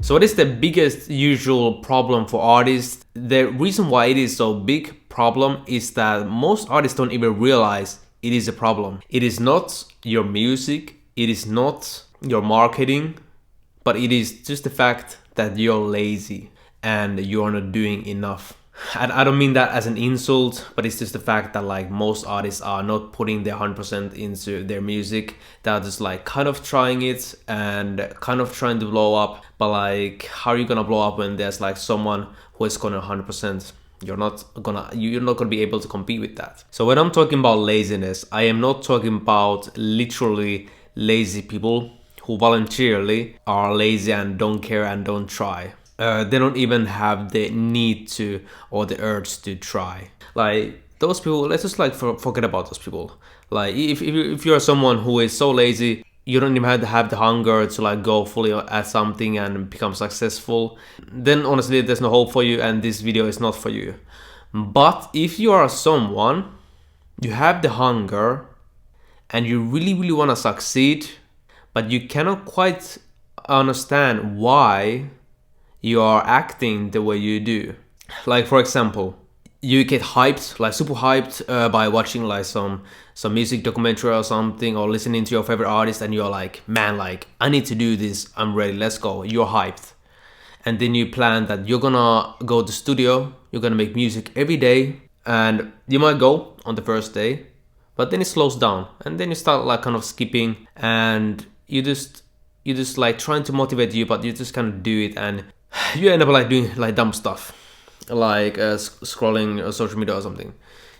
So what is the biggest usual problem for artists? The reason why it is so big problem is that most artists don't even realize it is a problem. It is not your music, it is not your marketing, but it is just the fact that you're lazy and you're not doing enough. And I don't mean that as an insult, but it's just the fact that like most artists are not putting their 100% into their music. They're just like kind of trying it and kind of trying to blow up. But like, how are you gonna blow up when there's like someone who is gonna 100%? You're not gonna be able to compete with that. So when I'm talking about laziness, I am not talking about literally lazy people who voluntarily are lazy and don't care and don't try. They don't even have the need to or the urge to try. Like those people, let's just like forget about those people. Like if you're someone who is so lazy, you don't even have the hunger to like go fully at something and become successful, then honestly there's no hope for you and this video is not for you. But if you are someone, you have the hunger and you really want to succeed, but you cannot quite understand why you are acting the way you do. Like for example, you get hyped, like super hyped by watching like some music documentary or something, or listening to your favorite artist, and you're like, man, like I need to do this, I'm ready, let's go. You're hyped. And then you plan that you're gonna go to studio, you're gonna make music every day, and you might go on the first day, but then it slows down, and then you start like kind of skipping, and you just like trying to motivate you, but you just kind of do it, and you end up like doing like dumb stuff, like scrolling social media or something,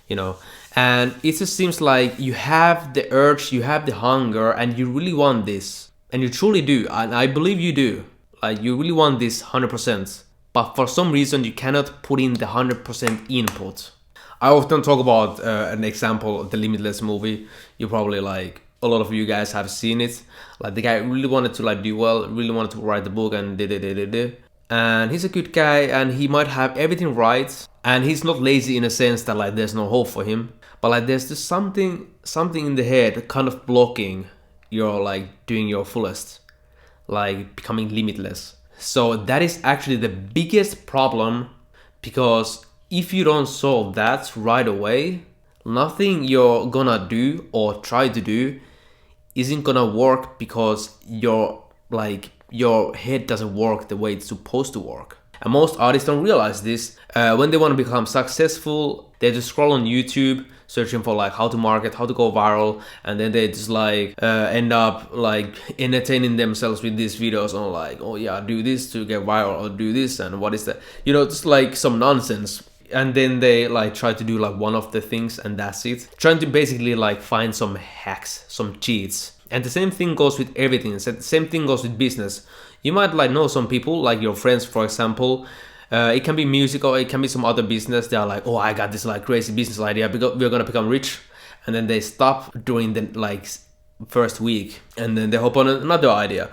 you know. And it just seems like you have the urge, you have the hunger, and you really want this, and you truly do, and I believe you do. Like you really want this 100%, but for some reason you cannot put in the 100% input. I often talk about an example, the Limitless movie. You probably like a lot of you guys have seen it. Like the guy really wanted to like do well, really wanted to write the book, and did. And he's a good guy and he might have everything right, and he's not lazy in a sense that like there's no hope for him, but like there's just something in the head kind of blocking your like doing your fullest, like becoming limitless. So that is actually the biggest problem, because if you don't solve that right away, nothing you're gonna do or try to do isn't gonna work, because your head doesn't work the way it's supposed to work. And most artists don't realize this. When they want to become successful, they just scroll on YouTube searching for like how to market, how to go viral, and then they just like end up like entertaining themselves with these videos on like, oh yeah, do this to get viral, or do this, and what is that, you know, just like some nonsense. And then they like try to do like one of the things, and that's it, trying to basically like find some hacks, some cheats. And the same thing goes with everything. The same thing goes with business. You might like know some people, like your friends, for example. It can be music or it can be some other business. They are like, oh, I got this like crazy business idea because we're gonna become rich, and then they stop during the like first week, and then they hop on another idea.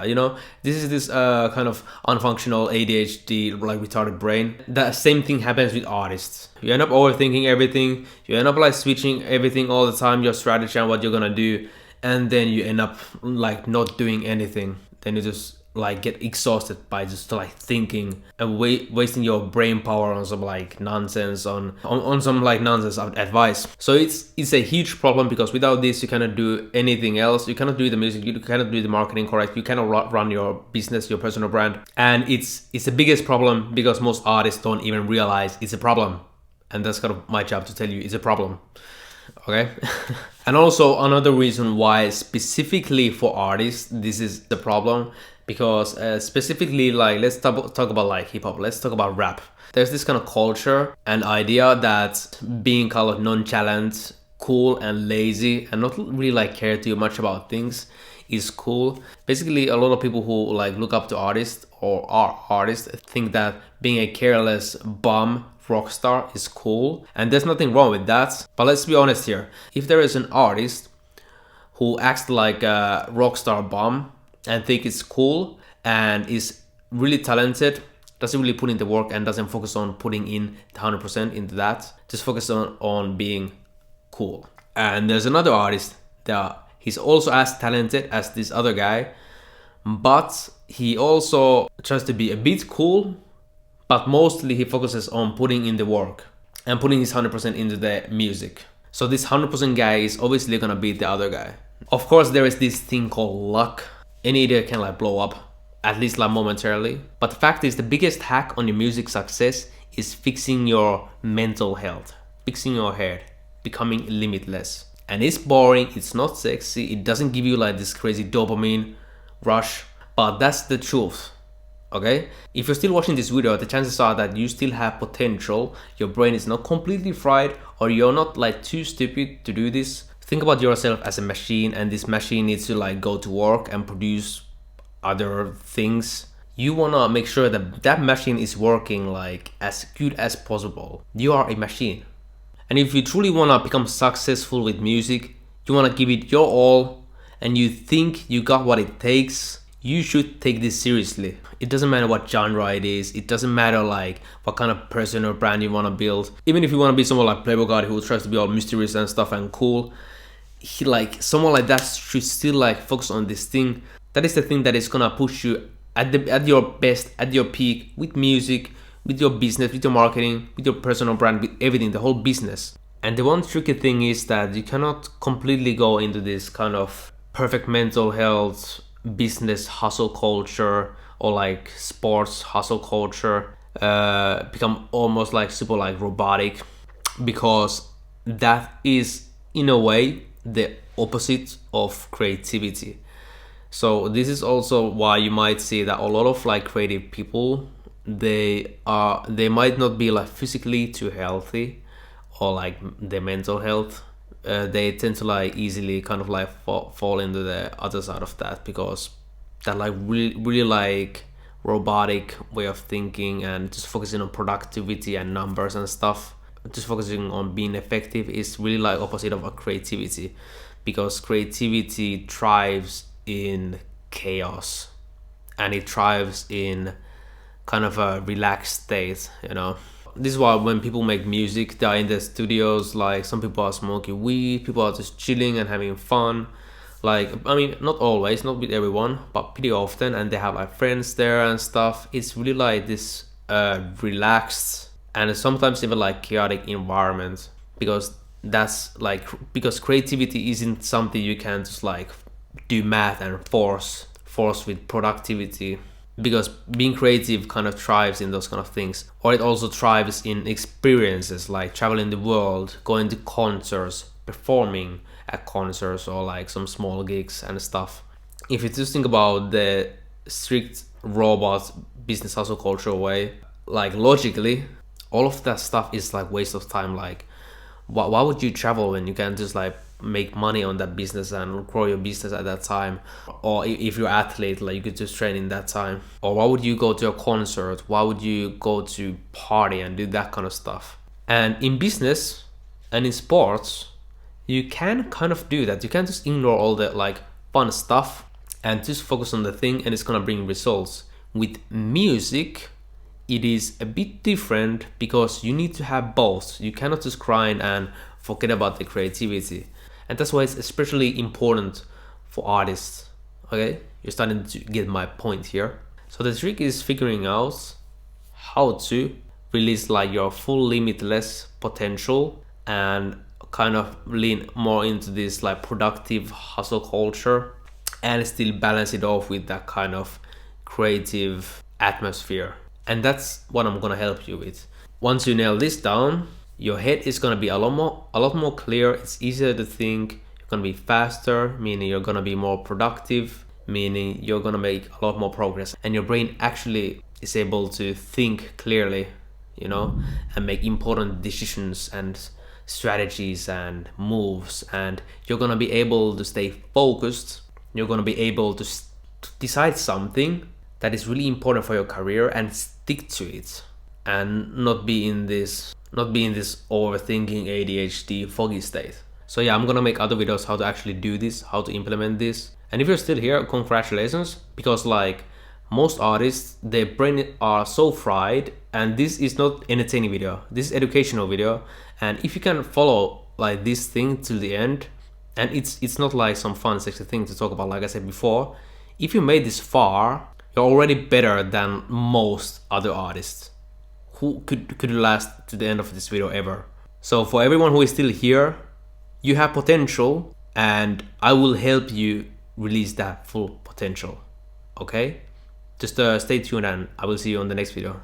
You know, this is this kind of unfunctional ADHD, like retarded brain. That same thing happens with artists. You end up overthinking everything. You end up like switching everything all the time, your strategy and what you're gonna do. And then you end up like not doing anything. Then you just like get exhausted by just like thinking and wasting your brain power on some like nonsense, on some like nonsense advice. So it's a huge problem, because without this you cannot do anything else. You cannot do the music, you cannot do the marketing correct, you cannot run your business, your personal brand. And it's the biggest problem, because most artists don't even realize it's a problem. And that's kind of my job to tell you it's a problem. Okay. And also another reason why specifically for artists this is the problem, because specifically like let's talk about like hip-hop, let's talk about rap. There's this kind of culture and idea that being kind of nonchalant, cool and lazy, and not really like care too much about things is cool. Basically a lot of people who like look up to artists or are artists think that being a careless bum rock star is cool, and there's nothing wrong with that. But let's be honest here, if there is an artist who acts like a rock star bum and think it's cool and is really talented, doesn't really put in the work and doesn't focus on putting in the 100% into that, just focus on being cool. And there's another artist that he's also as talented as this other guy, but he also tries to be a bit cool, but mostly he focuses on putting in the work and putting his 100% into the music. So this 100% guy is obviously gonna beat the other guy. Of course, there is this thing called luck. Any idiot can like blow up, at least like momentarily. But the fact is, the biggest hack on your music success is fixing your mental health, fixing your head, becoming limitless. And it's boring, it's not sexy, it doesn't give you like this crazy dopamine rush, but that's the truth. Okay? If you're still watching this video, the chances are that you still have potential, your brain is not completely fried, or you're not like too stupid to do this. Think about yourself as a machine, and this machine needs to like go to work and produce other things. You wanna make sure that that machine is working like as good as possible. You are a machine. And if you truly wanna become successful with music, you wanna give it your all, and you think you got what it takes, you should take this seriously. It doesn't matter what genre it is. It doesn't matter like what kind of person or brand you want to build. Even if you want to be someone like Playboy God who tries to be all mysterious and stuff and cool, someone like that should still like focus on this thing. That is the thing that is gonna push you at your best, at your peak, with music, with your business, with your marketing, with your personal brand, with everything, the whole business. And the one tricky thing is that you cannot completely go into this kind of perfect mental health business hustle culture, or like sports hustle culture, become almost like super like robotic, because that is in a way the opposite of creativity. So this is also why you might see that a lot of like creative people, they might not be like physically too healthy, or like their mental health, they tend to like easily kind of like fall into the other side of that, because that like really like robotic way of thinking and just focusing on productivity and numbers and stuff, just focusing on being effective, is really like opposite of a creativity, because creativity thrives in chaos and it thrives in kind of a relaxed state, you know. This is why when people make music, they're in the studios, like some people are smoking weed, people are just chilling and having fun. Like, I mean, not always, not with everyone, but pretty often, and they have like friends there and stuff. It's really like this relaxed and sometimes even like chaotic environment, because because creativity isn't something you can just like do math and force with productivity, because being creative kind of thrives in those kind of things. Or it also thrives in experiences like traveling the world, going to concerts, performing at concerts, or like some small gigs and stuff. If you just think about the strict robot business hustle culture way, like logically, all of that stuff is like waste of time. Like why would you travel when you can just like make money on that business and grow your business at that time? Or if you're an athlete, like you could just train in that time. Or why would you go to a concert? Why would you go to party and do that kind of stuff? And in business and in sports, you can kind of do that. You can just ignore all the like fun stuff and just focus on the thing, and it's gonna bring results. With music, it is a bit different, because you need to have both. You cannot just grind and forget about the creativity. And that's why it's especially important for artists. Okay, you're starting to get my point here. So the trick is figuring out how to release like your full limitless potential and kind of lean more into this like productive hustle culture, and still balance it off with that kind of creative atmosphere. And that's what I'm gonna help you with. Once you nail this down, your head is gonna be a lot more clear. It's easier to think. You're gonna be faster, meaning you're gonna be more productive, meaning you're gonna make a lot more progress, and your brain actually is able to think clearly, you know, and make important decisions and strategies and moves. And you're gonna be able to stay focused. You're gonna be able to decide something that is really important for your career and stick to it, and not be in this overthinking ADHD foggy state. So yeah, I'm gonna make other videos how to actually do this, how to implement this. And if you're still here, congratulations, because like most artists, their brain are so fried, and this is not entertaining video, this is educational video. And if you can follow like this thing till the end, and it's not like some fun sexy thing to talk about, like I said before, if you made this far, You're already better than most other artists. Who could last to the end of this video ever? So for everyone who is still here, you have potential and I will help you release that full potential. Okay? Just stay tuned and I will see you on the next video.